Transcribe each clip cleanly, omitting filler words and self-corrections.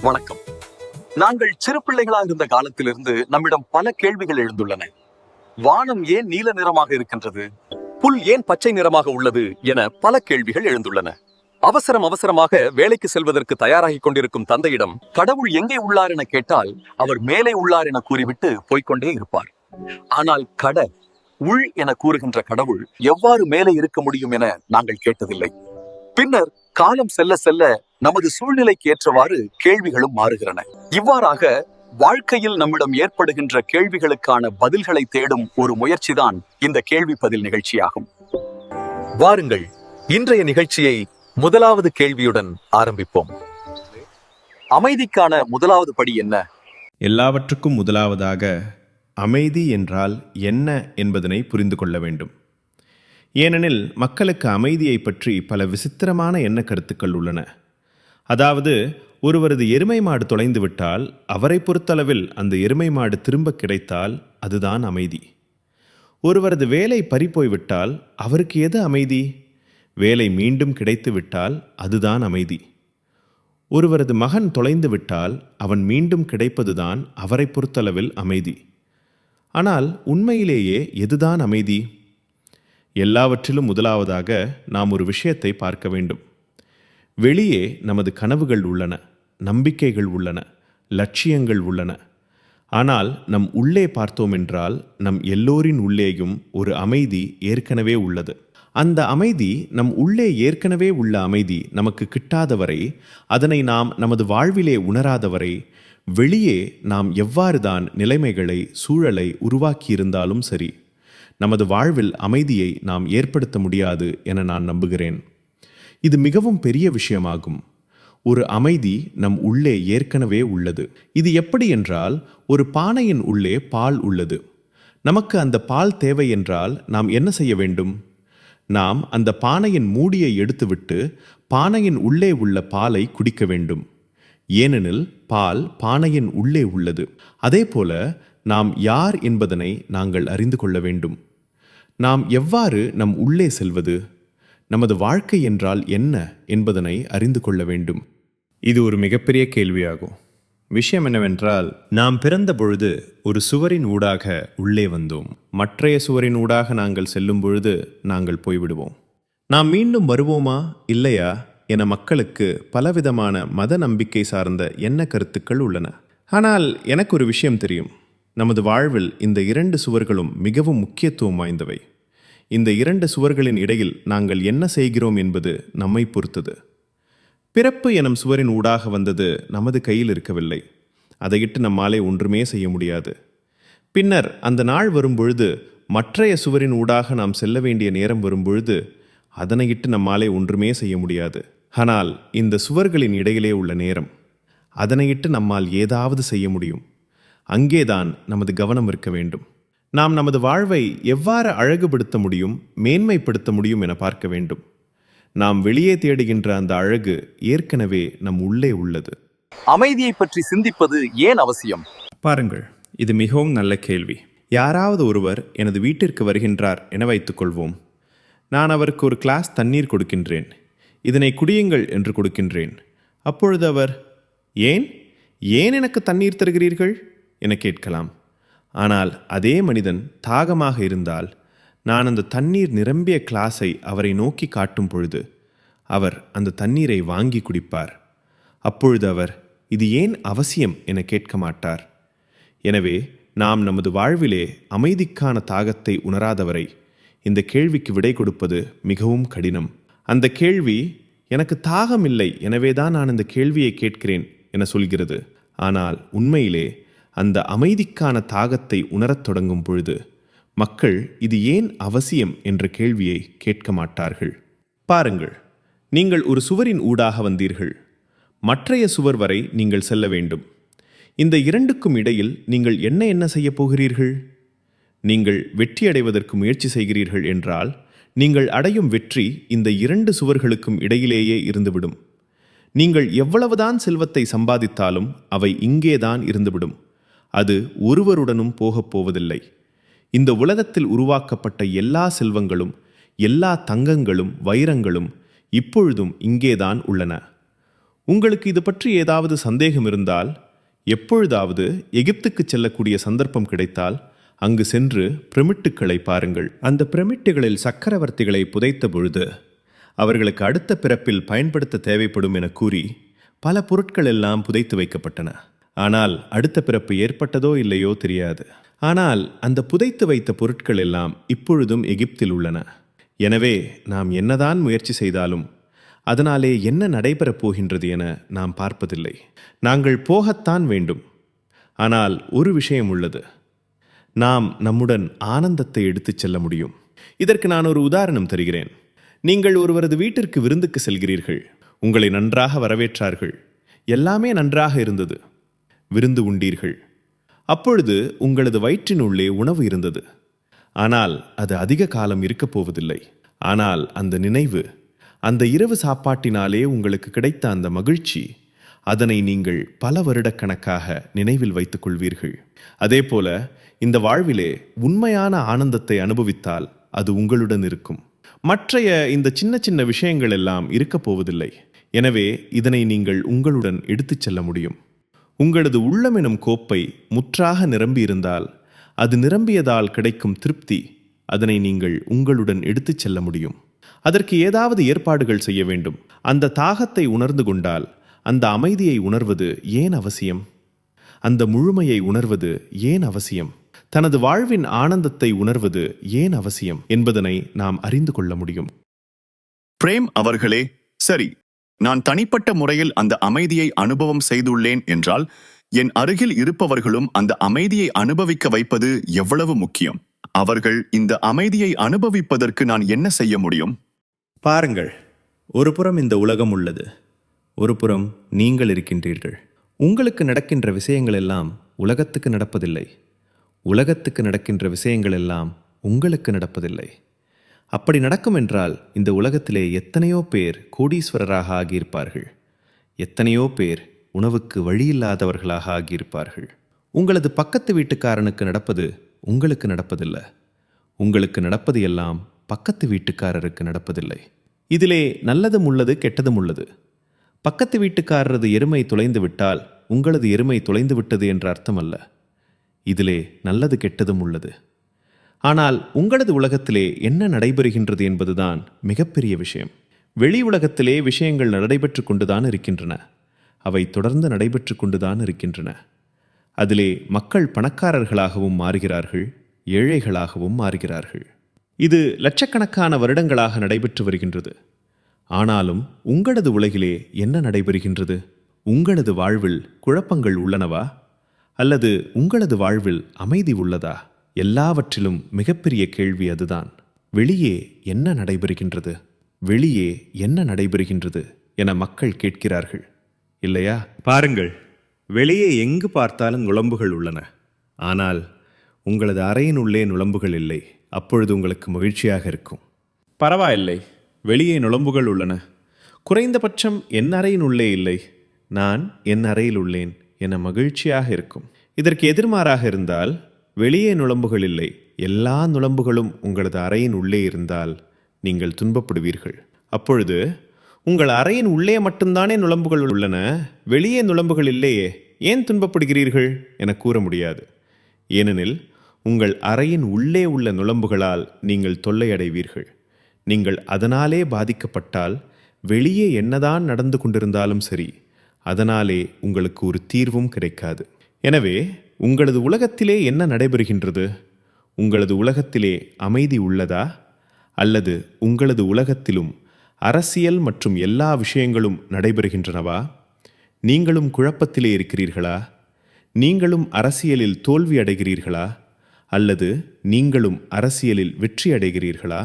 வணக்கம். நாங்கள் சிறு பிள்ளைகளாக இருந்த காலத்திலிருந்து நம்மிடம் பல கேள்விகள் எழுந்துள்ளன. வானம் ஏன் நீல நிறமாக இருக்கின்றது? புல் ஏன் பச்சை நிறமாக உள்ளது என பல கேள்விகள் எழுந்துள்ளன. அவசரமாக வேலைக்கு செல்வதற்கு தயாராகிக் கொண்டிருக்கும் தந்தையிடம் கடவுள் எங்கே உள்ளார் என கேட்டால் அவர் மேலே உள்ளார் என கூறிவிட்டு போய்கொண்டே இருப்பார். ஆனால் உள் என கூறுகின்ற கடவுள் எவ்வாறு மேலே இருக்க முடியும் என நாங்கள் கேட்டதில்லை. பின்னர் காலம் செல்ல செல்ல நமது சூழ்நிலைக்கு ஏற்றவாறு கேள்விகளும் மாறுகிறன. இவ்வாறாக வாழ்க்கையில் நம்மிடம் ஏற்படுகின்ற கேள்விகளுக்கான பதில்களை தேடும் ஒரு முயற்சிதான் இந்த கேள்வி பதில் நிகழ்ச்சியாகும். வாருங்கள், இன்றைய நிகழ்ச்சியை முதலாவது கேள்வியுடன் ஆரம்பிப்போம். அமைதிக்கான முதலாவது படி என்ன? எல்லாவற்றுக்கும் முதலாவதாக அமைதி என்றால் என்ன என்பதனை புரிந்து கொள்ள வேண்டும். ஏனெனில் மக்களுக்கு அமைதியை பற்றி பல விசித்திரமான எண்ண கருத்துக்கள் உள்ளன. அதாவது, ஒருவரது எருமை மாடு தொலைந்து விட்டால் அவரை பொறுத்தளவில் அந்த எருமை மாடு திரும்ப கிடைத்தால் அதுதான் அமைதி. ஒருவரது வேலை பறிப்போய்விட்டால் அவருக்கு எது அமைதி? வேலை மீண்டும் கிடைத்து விட்டால் அதுதான் அமைதி. ஒருவரது மகன் தொலைந்து விட்டால் அவன் மீண்டும் கிடைப்பதுதான் அவரை பொறுத்தளவில் அமைதி. ஆனால் உண்மையிலேயே எதுதான் அமைதி? எல்லாவற்றிலும் முதலாவதாக நாம் ஒரு விஷயத்தை பார்க்க வேண்டும். வெளியே நமது கனவுகள் உள்ளன, நம்பிக்கைகள் உள்ளன, லட்சியங்கள் உள்ளன. ஆனால் நம் உள்ளே பார்த்தோம் என்றால் நம் எல்லோரின் உள்ளேயும் ஒரு அமைதி ஏற்கனவே உள்ளது. அந்த அமைதி, நம் உள்ளே ஏற்கனவே உள்ள அமைதி நமக்கு கிட்டாதவரை, அதனை நாம் நமது வாழ்விலே உணராதவரை, வெளியே நாம் எவ்வாறுதான் நிலைமைகளை, சூழலை உருவாக்கியிருந்தாலும் சரி, நமது வாழ்வில் அமைதியை நாம் ஏற்படுத்த முடியாது என நான் நம்புகிறேன். இது மிகவும் பெரிய விஷயமாகும். ஒரு அமைதி நம் உள்ளே ஏற்கனவே உள்ளது. இது எப்படி என்றால், ஒரு பானையின் உள்ளே பால் உள்ளது. நமக்கு அந்த பால் தேவை என்றால் நாம் என்ன செய்ய வேண்டும்? நாம் அந்த பானையின் மூடியை எடுத்துவிட்டு பானையின் உள்ளே உள்ள பாலை குடிக்க வேண்டும். ஏனெனில் பால் பானையின் உள்ளே உள்ளது. அதேபோல நாம் யார் என்பதனை நாங்கள் அறிந்து கொள்ள வேண்டும். நாம் எவ்வாறு நம் உள்ளே செல்வது? நமது வாழ்க்கை என்றால் என்ன என்பதனை அறிந்து கொள்ள வேண்டும். இது ஒரு மிகப்பெரிய கேள்வியாகும். விஷயம் என்னவென்றால், நாம் பிறந்த பொழுது ஒரு சுவரின் ஊடாக உள்ளே வந்தோம். மற்றைய சுவரின் ஊடாக நாங்கள் செல்லும் பொழுது நாங்கள் போய்விடுவோம். நாம் மீண்டும் வருவோமா இல்லையா என மக்களுக்கு பலவிதமான மத நம்பிக்கை சார்ந்த எண்ண கருத்துக்கள் உள்ளன. ஆனால் எனக்கு ஒரு விஷயம் தெரியும். நமது வாழ்வில் இந்த இரண்டு சுவர்களும் மிகவும் முக்கியத்துவம் வாய்ந்தவை. இந்த இரண்டு சுவர்களின் இடையில் நாங்கள் என்ன செய்கிறோம் என்பது நம்மை பொறுத்தது. பிறப்பு எனும் சுவரின் ஊடாக வந்தது நமது கையில் இருக்கவில்லை. அதையிட்டு நம்மாலே ஒன்றுமே செய்ய முடியாது. பின்னர் அந்த நாள் வரும்பொழுது, மற்றைய சுவரின் ஊடாக நாம் செல்ல வேண்டிய நேரம் வரும்பொழுது, அதனையிட்டு நம்மாலே ஒன்றுமே செய்ய முடியாது. ஆனால் இந்த சுவர்களின் இடையிலே உள்ள நேரம், அதனையிட்டு நம்மால் ஏதாவது செய்ய முடியும். அங்கேதான் நமது கவனம் இருக்க வேண்டும். நாம் நமது வாழ்வை எவ்வாறு அழகுபடுத்த முடியும், மேன்மைப்படுத்த முடியும் என பார்க்க வேண்டும். நாம் வெளியே தேடுகின்ற அந்த அழகு ஏற்கனவே நம் உள்ளே உள்ளது. அமைதியை பற்றி சிந்திப்பது ஏன் அவசியம்? பாருங்கள், இது மிகவும் நல்ல கேள்வி. யாராவது ஒருவர் எனது வீட்டிற்கு வருகின்றார் என வைத்துக்கொள்வோம். நான் அவருக்கு ஒரு கிளாஸ் தண்ணீர் கொடுக்கின்றேன். இதனை குடியுங்கள் என்று கொடுக்கின்றேன். அப்பொழுது அவர், ஏன் எனக்கு தண்ணீர் தருகிறீர்கள் என கேட்கலாம். ஆனால் அதே மனிதன் தாகமாக இருந்தால், நான் அந்த தண்ணீர் நிரம்பிய கிளாஸை அவரை நோக்கி காட்டும் பொழுது அவர் அந்த தண்ணீரை வாங்கி குடிப்பார். அப்பொழுது அவர், இது ஏன் அவசியம் என கேட்க மாட்டார். எனவே நாம் நமது வாழ்விலே அமைதிக்கான தாகத்தை உணராதவரை இந்த கேள்விக்கு விடை கொடுப்பது மிகவும் கடினம். அந்த கேள்வி, எனக்கு தாகம் இல்லை, எனவேதான் நான் இந்த கேள்வியை கேட்கிறேன் என சொல்கிறது. ஆனால் உண்மையிலே அந்த அமைதிக்கான தாகத்தை உணரத் தொடங்கும் பொழுது மக்கள் இது ஏன் அவசியம் என்ற கேள்வியை கேட்க மாட்டார்கள். பாருங்கள், நீங்கள் ஒரு சுவரின் ஊடாக வந்தீர்கள். மற்றைய சுவர் வரை நீங்கள் செல்ல வேண்டும். இந்த இரண்டுக்கும் இடையில் நீங்கள் என்ன செய்ய போகிறீர்கள்? நீங்கள் வெற்றியடைவதற்கு முயற்சி செய்கிறீர்கள் என்றால், நீங்கள் அடையும் வெற்றி இந்த இரண்டு சுவர்களுக்கும் இடையிலேயே இருந்துவிடும். நீங்கள் எவ்வளவுதான் செல்வத்தை சம்பாதித்தாலும் அவை இங்கேதான் இருந்துவிடும். அது ஒருவருடனும் போகப் போவதில்லை. இந்த உலகத்தில் உருவாக்கப்பட்ட எல்லா செல்வங்களும், எல்லா தங்கங்களும், வைரங்களும் இப்பொழுதும் இங்கேதான் உள்ளன. உங்களுக்கு இது பற்றி ஏதாவது சந்தேகம் இருந்தால், எப்பொழுதாவது எகிப்துக்கு செல்லக்கூடிய சந்தர்ப்பம் கிடைத்தால் அங்கு சென்று பிரமிட்டுக்களை பாருங்கள். அந்த பிரமிட்டுகளில் சக்கரவர்த்திகளை புதைத்த பொழுது அவர்களுக்கு அடுத்த பிறப்பில் பயன்படுத்த தேவைப்படும் என கூறி பல பொருட்கள் எல்லாம் புதைத்து வைக்கப்பட்டன. ஆனால் அடுத்த பிறப்பு ஏற்பட்டதோ இல்லையோ தெரியாது. ஆனால் அந்த புதைத்து வைத்த பொருட்கள் எல்லாம் இப்பொழுதும் எகிப்தில் உள்ளன. எனவே நாம் என்னதான் முயற்சி செய்தாலும் அதனாலே என்ன நடைபெறப் போகின்றது என நாம் பார்ப்பதில்லை. நாங்கள் போகத்தான் வேண்டும். ஆனால் ஒரு விஷயம் உள்ளது, நாம் நம்முடன் ஆனந்தத்தை எடுத்துச் செல்ல முடியும். இதற்கு நான் ஒரு உதாரணம் தருகிறேன். நீங்கள் ஒருவரது வீட்டிற்கு விருந்துக்கு செல்கிறீர்கள். உங்களை நன்றாக வரவேற்றார்கள். எல்லாமே நன்றாக இருந்தது. விருந்து உண்டீர்கள். அப்பொழுது உங்களது வயிற்றினுள்ளே உணவு இருந்தது. ஆனால் அது அதிக காலம் இருக்கப் போவதில்லை. ஆனால் அந்த நினைவு, அந்த இரவு சாப்பாட்டினாலே உங்களுக்கு கிடைத்த அந்த மகிழ்ச்சி, அதனை நீங்கள் பல வருடக்கணக்காக நினைவில் வைத்துக் கொள்வீர்கள். அதேபோல இந்த வாழ்விலே உண்மையான ஆனந்தத்தை அனுபவித்தால் அது உங்களுடன் இருக்கும். மற்றைய இந்த சின்ன சின்ன விஷயங்கள் எல்லாம் இருக்கப் போவதில்லை. எனவே இதனை நீங்கள் உங்களுடன் எடுத்துச் செல்ல முடியும். உங்களது உள்ளம் எனும் கோப்பை முற்றாக நிரம்பியிருந்தால், அது நிரம்பியதால் கிடைக்கும் திருப்தி, அதனை நீங்கள் உங்களுடன் எடுத்துச் செல்ல முடியும். அதற்கு ஏதாவது ஏற்பாடுகள் செய்ய வேண்டும். அந்த தாகத்தை உணர்ந்து கொண்டால் அந்த அமைதியை உணர்வது ஏன் அவசியம்? அந்த முழுமையை உணர்வது ஏன் அவசியம்? தனது வாழ்வின் ஆனந்தத்தை உணர்வது ஏன் அவசியம் என்பதனை நாம் அறிந்து கொள்ள முடியும். பிரேம் அவர்களே, சரி, நான் தனிப்பட்ட முறையில் அந்த அமைதியை அனுபவம் செய்துள்ளேன் என்றால், என் அருகில் இருப்பவர்களும் அந்த அமைதியை அனுபவிக்க வைப்பது எவ்வளவு முக்கியம். அவர்கள் இந்த அமைதியை அனுபவிப்பதற்கு நான் என்ன செய்ய முடியும்? பாருங்கள், ஒரு புறம் இந்த உலகம் உள்ளது, ஒரு புறம் நீங்கள் இருக்கின்றீர்கள். உங்களுக்கு நடக்கின்ற விஷயங்கள் எல்லாம் உலகத்துக்கு நடப்பதில்லை. உலகத்துக்கு நடக்கின்ற விஷயங்கள் எல்லாம் உங்களுக்கு நடப்பதில்லை. அப்படி நடக்கும் என்றால் இந்த உலகத்திலே எத்தனையோ பேர் கோடீஸ்வரராக ஆகியிருப்பார்கள். எத்தனையோ பேர் உணவுக்கு வழியில்லாதவர்களாக ஆகியிருப்பார்கள். உங்களது பக்கத்து வீட்டுக்காரனுக்கு நடப்பது உங்களுக்கு நடப்பதில்லை. உங்களுக்கு நடப்பது எல்லாம் பக்கத்து வீட்டுக்காரருக்கு நடப்பதில்லை. இதிலே நல்லதும் உள்ளது, கெட்டதும் உள்ளது. பக்கத்து வீட்டுக்காரரது எருமை தொலைந்து விட்டால் உங்களது எருமை தொலைந்து விட்டது என்ற அர்த்தம் அல்ல. இதிலே நல்லது கெட்டதும் உள்ளது. ஆனால் உங்களது உலகத்திலே என்ன நடைபெறுகின்றது என்பதுதான் மிகப்பெரிய விஷயம். வெளி உலகத்திலே விஷயங்கள் நடைபெற்று கொண்டுதான் இருக்கின்றன. அவை தொடர்ந்து நடைபெற்று கொண்டுதான் இருக்கின்றன. அதிலே மக்கள் பணக்காரர்களாகவும் மாறுகிறார்கள், ஏழைகளாகவும் மாறுகிறார்கள். இது லட்சக்கணக்கான வருடங்களாக நடைபெற்று வருகின்றது. ஆனாலும் உங்களது உலகிலே என்ன நடைபெறுகின்றது? உங்களது வாழ்வில் குழப்பங்கள் உள்ளனவா? அல்லது உங்களது வாழ்வில் அமைதி உள்ளதா? எல்லாவற்றிலும் மிகப்பெரிய கேள்வி அதுதான். வெளியே என்ன நடைபெறுகின்றது? வெளியே என்ன நடைபெறுகின்றது என மக்கள் கேட்கிறார்கள், இல்லையா? பாருங்கள், வெளியே எங்கு பார்த்தாலும் நுளம்புகள் உள்ளன. ஆனால் உங்களது அறையின் உள்ளே நுளம்புகள் இல்லை. அப்பொழுது உங்களுக்கு மகிழ்ச்சியாக இருக்கும். பரவாயில்லை, வெளியே நுளம்புகள் உள்ளன. குறைந்தபட்சம் என் அறையின் உள்ளே இல்லை, நான் என் அறையில் உள்ளேன் என மகிழ்ச்சியாக இருக்கும். இதற்கு எதிர்மாறாக இருந்தால், வெளியே நுளம்புகள் இல்லை, எல்லா நுளம்புகளும் உங்களது அறையின் உள்ளே இருந்தால் நீங்கள் துன்பப்படுவீர்கள். அப்பொழுது உங்கள் அறையின் உள்ளே மட்டும்தானே நுளம்புகள் உள்ளன, வெளியே நுளம்புகள் இல்லையே, ஏன் துன்பப்படுகிறீர்கள் என கூற முடியாது. ஏனெனில் உங்கள் அறையின் உள்ளே உள்ள நுளம்புகளால் நீங்கள் தொல்லையடைவீர்கள். நீங்கள் அதனாலே பாதிக்கப்பட்டால் வெளியே என்னதான் நடந்து கொண்டிருந்தாலும் சரி, அதனாலே உங்களுக்கு ஒரு தீர்வும் கிடைக்காது. எனவே உங்களது உலகத்திலே என்ன நடைபெறுகின்றது? உங்களது உலகத்திலே அமைதி உள்ளதா? அல்லது உங்களது உலகத்திலும் அரசியல் மற்றும் எல்லா விஷயங்களும் நடைபெறுகின்றனவா? நீங்களும் குழப்பத்திலே இருக்கிறீர்களா? நீங்களும் அரசியலில் தோல்வி அடைகிறீர்களா? அல்லது நீங்களும் அரசியலில் வெற்றி அடைகிறீர்களா?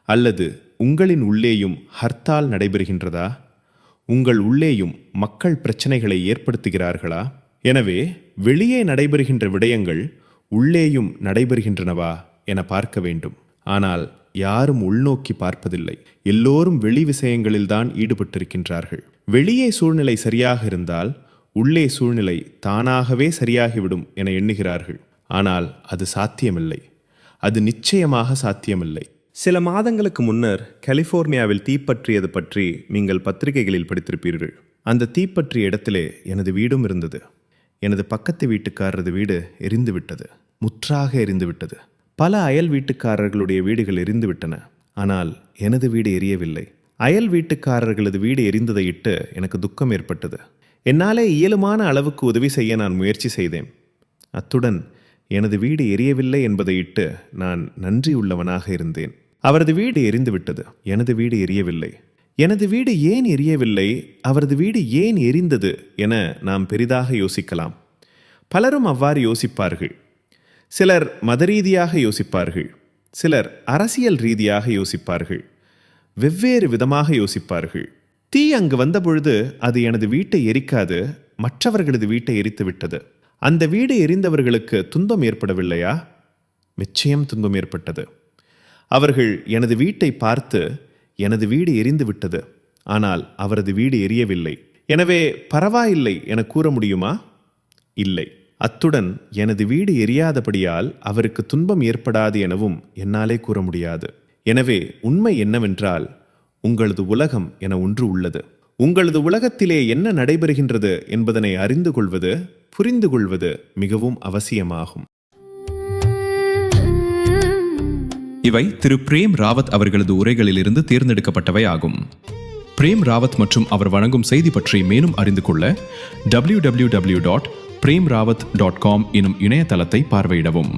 அல்லது உங்களின் உள்ளேயும் ஹர்த்தால் நடைபெறுகின்றதா? உங்கள் உள்ளேயும் மக்கள் பிரச்சனைகளை ஏற்படுத்துகிறார்களா? எனவே வெளியே நடைபெறுகின்ற விடயங்கள் உள்ளேயும் நடைபெறுகின்றனவா என பார்க்க வேண்டும். ஆனால் யாரும் உள்நோக்கி பார்ப்பதில்லை. எல்லோரும் வெளி விஷயங்களில்தான் ஈடுபட்டிருக்கின்றார்கள். வெளியே சூழ்நிலை சரியாக இருந்தால் உள்ளே சூழ்நிலை தானாகவே சரியாகிவிடும் என எண்ணுகிறார்கள். ஆனால் அது சாத்தியமில்லை. அது நிச்சயமாக சாத்தியமில்லை. சில மாதங்களுக்கு முன்னர் கலிஃபோர்னியாவில் தீப்பற்றியது பற்றி நீங்கள் பத்திரிகைகளில் படித்திருப்பீர்கள். அந்த தீப்பற்றிய இடத்திலே எனது வீடும் இருந்தது. எனது பக்கத்து வீட்டுக்காரரது வீடு எரிந்து விட்டது, முற்றாக எரிந்து விட்டது. பல அயல் வீட்டுக்காரர்களுடைய வீடுகள் எரிந்து விட்டன, ஆனால் எனது வீடு எரியவில்லை. அயல் வீட்டுக்காரர்களது வீடு எரிந்ததையிட்டு எனக்கு துக்கம் ஏற்பட்டது. என்னாலே இயலுமான அளவுக்கு உதவி செய்ய நான் முயற்சி செய்தேன். அத்துடன் எனது வீடு எரியவில்லை என்பதையிட்டு நான் நன்றி உள்ளவனாக இருந்தேன். அவரது வீடு எரிந்துவிட்டது, எனது வீடு எரியவில்லை. எனது வீடு ஏன் எரியவில்லை, அவரது வீடு ஏன் எரிந்தது என நாம் பெரிதாக யோசிக்கலாம். பலரும் அவ்வாறு யோசிப்பார்கள். சிலர் மத ரீதியாக யோசிப்பார்கள், சிலர் அரசியல் ரீதியாக யோசிப்பார்கள், வெவ்வேறு விதமாக யோசிப்பார்கள். தீ அங்கு வந்தபொழுது அது எனது வீட்டை எரிக்காது, மற்றவர்களது வீட்டை எரித்து விட்டது. அந்த வீடு எரிந்தவர்களுக்கு துன்பம் ஏற்படவில்லையா? நிச்சயம் துன்பம் ஏற்பட்டது. அவர்கள் எனது வீட்டை பார்த்து, எனது வீடு எரிந்து விட்டது, ஆனால் அவரது வீடு எரியவில்லை, எனவே பரவாயில்லை என கூற முடியுமா? இல்லை. அத்துடன் எனது வீடு எரியாதபடியால் அவருக்கு துன்பம் ஏற்படாது எனவும் என்னாலே கூற முடியாது. எனவே உண்மை என்னவென்றால், உங்களது உலகம் என ஒன்று உள்ளது. உங்களது உலகத்திலே என்ன நடைபெறுகின்றது என்பதனை அறிந்து கொள்வது, புரிந்து கொள்வது மிகவும் அவசியமாகும். இவை திரு பிரேம் ராவத் அவர்களது உரைகளிலிருந்து தேர்ந்தெடுக்கப்பட்டவை ஆகும். பிரேம் ராவத் மற்றும் அவர் வழங்கும் செய்தி பற்றி மேலும் அறிந்து கொள்ள www.premrawat.com எனும் இணையதளத்தை பார்வையிடவும்.